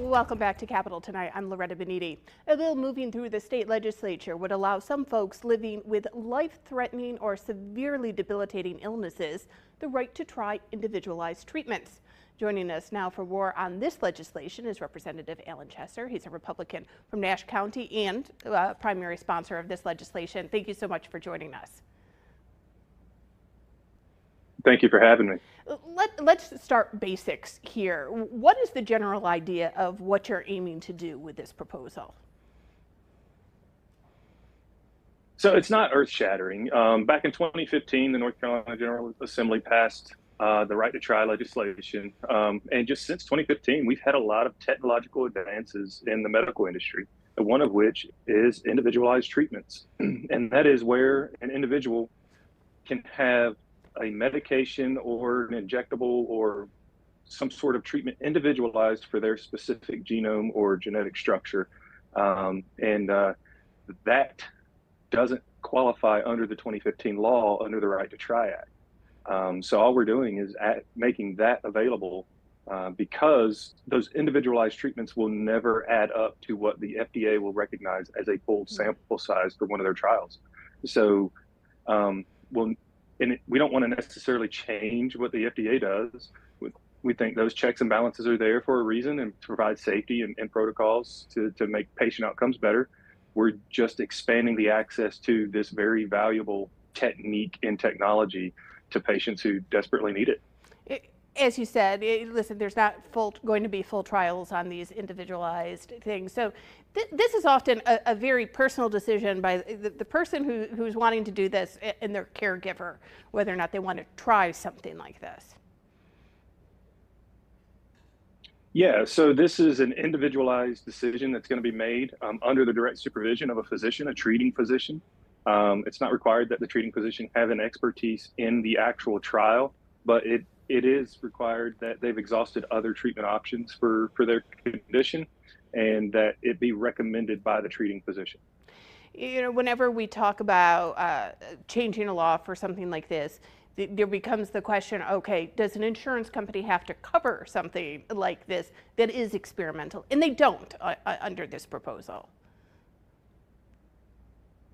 Welcome back to Capitol Tonight. I'm Loretta Beniti. A bill moving through the state legislature would allow some folks living with life-threatening or severely debilitating illnesses the right to try individualized treatments. Joining us now for more on this legislation is Representative Alan Chesser. He's a Republican from Nash County and primary sponsor of this legislation. Thank you so much for joining us. Thank you for having me. Let's start basics here. What is the general idea of what you're aiming to do with this proposal? So it's not earth-shattering. Back in 2015, the North Carolina General Assembly passed the right to try legislation. And just since 2015, we've had a lot of technological advances in the medical industry, one of which is individualized treatments. And that is where an individual can have a medication or an injectable or some sort of treatment individualized for their specific genome or genetic structure. That doesn't qualify under the 2015 law under the Right to Try Act. So all we're doing is making that available because those individualized treatments will never add up to what the FDA will recognize as a full sample size for one of their trials. So we don't want to necessarily change what the FDA does. We think those checks and balances are there for a reason and to provide safety and protocols to make patient outcomes better. We're just expanding the access to this very valuable technique and technology to patients who desperately need it. As you said, listen, there's not going to be full trials on these individualized things. So this is often a very personal decision by the person who's wanting to do this and their caregiver, whether or not they want to try something like this. Yeah, so this is an individualized decision that's going to be made under the direct supervision of a physician, a treating physician. It's not required that the treating physician have an expertise in the actual trial, but it is required that they've exhausted other treatment options for their condition and that it be recommended by the treating physician. You know, whenever we talk about changing a law for something like this, there becomes the question, okay, does an insurance company have to cover something like this that is experimental? And they don't under this proposal.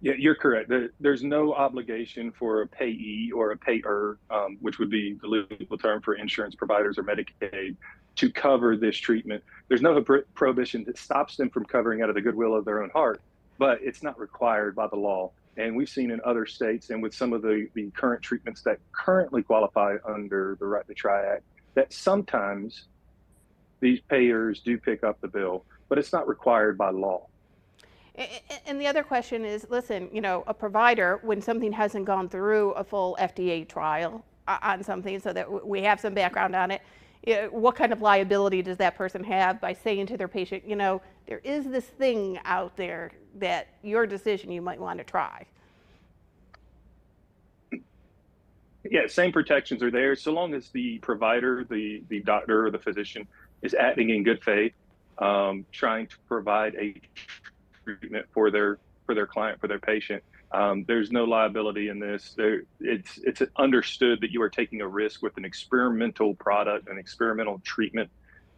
Yeah, you're correct. There's no obligation for a payee or a payer, which would be the legal term for insurance providers or Medicaid, to cover this treatment. There's no prohibition that stops them from covering out of the goodwill of their own heart, but it's not required by the law. And we've seen in other states and with some of the current treatments that currently qualify under the Right to Try Act, that sometimes these payers do pick up the bill, but it's not required by law. And the other question is, listen, you know, a provider, when something hasn't gone through a full FDA trial on something so that we have some background on it, what kind of liability does that person have by saying to their patient, you know, there is this thing out there that your decision you might want to try? Yeah, same protections are there so long as the provider, the doctor or the physician is acting in good faith, trying to provide a treatment for their client, for their patient. There's no liability in this. It's understood that you are taking a risk with an experimental product, an experimental treatment,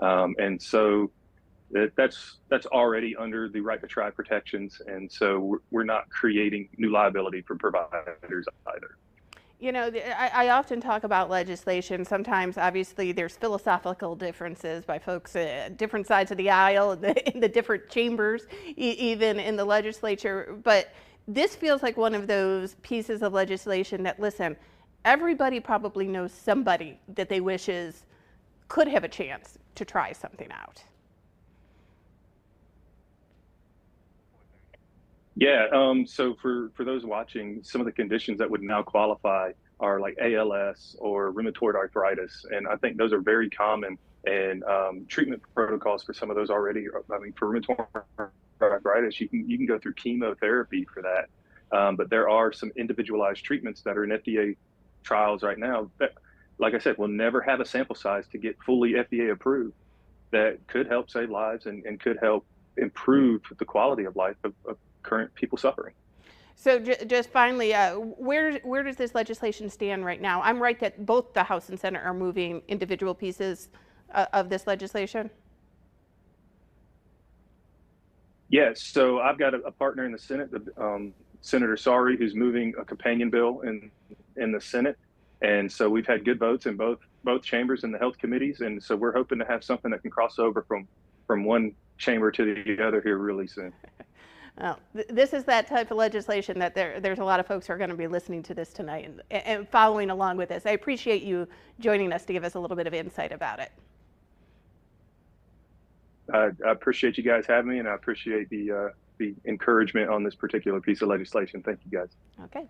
and so that's already under the Right to Try protections, and so we're not creating new liability for providers either. You know, I often talk about legislation. Sometimes, obviously, there's philosophical differences by folks at different sides of the aisle, in the different chambers, even in the legislature. But this feels like one of those pieces of legislation that, listen, everybody probably knows somebody that they wishes could have a chance to try something out. Yeah, so for those watching, some of the conditions that would now qualify are like ALS or rheumatoid arthritis, and I think those are very common, and treatment protocols for some of those already. I mean, for rheumatoid arthritis, you can go through chemotherapy for that, but there are some individualized treatments that are in FDA trials right now that, like I said, will never have a sample size to get fully FDA approved, that could help save lives and could help improve the quality of life of current people suffering. So just finally, where does this legislation stand right now? I'm right that both the House and Senate are moving individual pieces of this legislation? Yeah, so I've got a partner in the Senate, Senator Sari, who's moving a companion bill in the Senate, and so we've had good votes in both chambers in the health committees, and so we're hoping to have something that can cross over from one chamber to the other here really soon. Well, this is that type of legislation that there's a lot of folks who are going to be listening to this tonight and following along with this. I appreciate you joining us to give us a little bit of insight about it. I appreciate you guys having me, and I appreciate the encouragement on this particular piece of legislation. Thank you, guys. Okay.